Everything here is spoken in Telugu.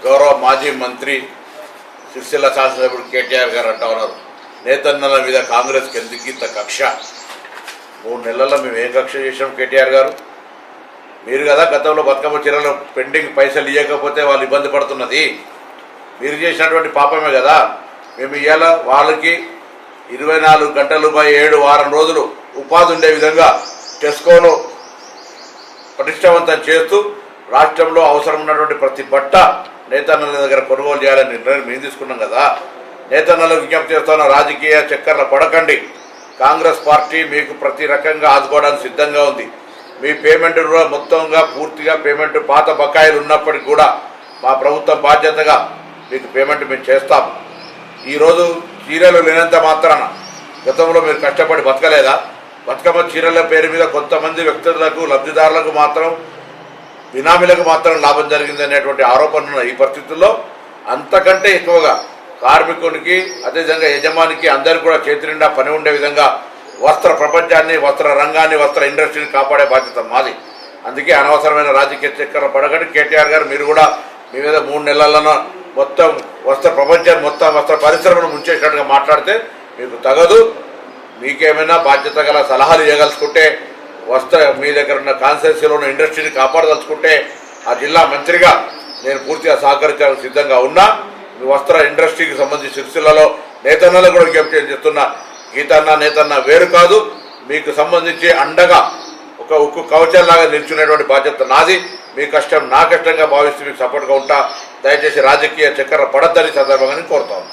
గౌరవ మాజీ మంత్రి సిరిసిల్ల శాసనసభ్యుడు కేటీఆర్ గారు అంటా ఉన్నారు, నేతన్నల మీద కాంగ్రెస్కి ఎందుకు ఇంత కక్ష? 3 నెలల్లో మేము ఏం కక్ష చేసాం కేటీఆర్ గారు? మీరు కదా గతంలో బతుకమ్మ చీరలు పెండింగ్ పైసలు ఇవ్వకపోతే వాళ్ళు ఇబ్బంది పడుతున్నది, మీరు చేసినటువంటి పాపమే కదా. మేము ఇవాళ వాళ్ళకి 24 గంటలు 7 వారం రోజులు ఉపాధి ఉండే విధంగా టెస్కోను పటిష్టవంతం చేస్తూ రాష్ట్రంలో అవసరం ఉన్నటువంటి ప్రతి బట్ట నేతన్నల దగ్గర కొనుగోలు చేయాలని నిర్ణయం మేము తీసుకున్నాం కదా. నేతన్నలకు విజ్ఞప్తి చేస్తున్న, రాజకీయ చక్కర్ల పడకండి. కాంగ్రెస్ పార్టీ మీకు ప్రతి రకంగా ఆదుకోవడానికి సిద్ధంగా ఉంది. మీ పేమెంట్ కూడా మొత్తంగా పూర్తిగా పేమెంట్ పాత బకాయిలు ఉన్నప్పటికీ కూడా మా ప్రభుత్వం బాధ్యతగా మీకు పేమెంట్ మేము చేస్తాం. ఈరోజు చీరలు లేనంత మాత్రాన గతంలో మీరు కష్టపడి బతకలేదా? బతుకమ్మ చీరల పేరు మీద కొంతమంది వ్యక్తులకు, లబ్ధిదారులకు మాత్రం, బినామీలకు మాత్రం లాభం జరిగింది అనేటువంటి ఆరోపణలు ఈ పరిస్థితుల్లో అంతకంటే ఎక్కువగా కార్మికునికి, అదేవిధంగా యజమానికి అందరికీ కూడా చేతి నిండా పని ఉండే విధంగా వస్త్ర ప్రపంచాన్ని, వస్త్ర రంగాన్ని, వస్త్ర ఇండస్ట్రీని కాపాడే బాధ్యత మాది. అందుకే అనవసరమైన రాజకీయ చక్కెర పడకండి. కేటీఆర్ గారు మీరు కూడా మీ మీద 3 నెలలను మొత్తం వస్త్ర ప్రపంచాన్ని, మొత్తం వస్త్ర పరిశ్రమను ముంచేసినట్టుగా మాట్లాడితే మీకు తగదు. మీకేమైనా బాధ్యత గల సలహాలు ఇవ్వగలుచుకుంటే, మీ దగ్గర ఉన్న కాన్స్టిట్యున్సీలో ఉన్న ఇండస్ట్రీని కాపాడదలుచుకుంటే ఆ జిల్లా మంత్రిగా నేను పూర్తిగా సహకరించడానికి సిద్ధంగా ఉన్నా. మీ వస్త్ర ఇండస్ట్రీకి సంబంధించి సిరిసిల్లలో నేతన్నలు కూడా విజ్ఞప్తి చేస్తున్నా, గీతన్న నేతన్న వేరు కాదు. మీకు సంబంధించి అండగా ఒక ఉక్కు కవచంలాగా నిల్చునేటువంటి బాధ్యత నాది. మీ కష్టం నా కష్టంగా భావిస్తూ మీకు సపోర్ట్గా ఉంటా. దయచేసి రాజకీయ చక్కెర పడద్దని సందర్భంగా నేను కోరుతాను.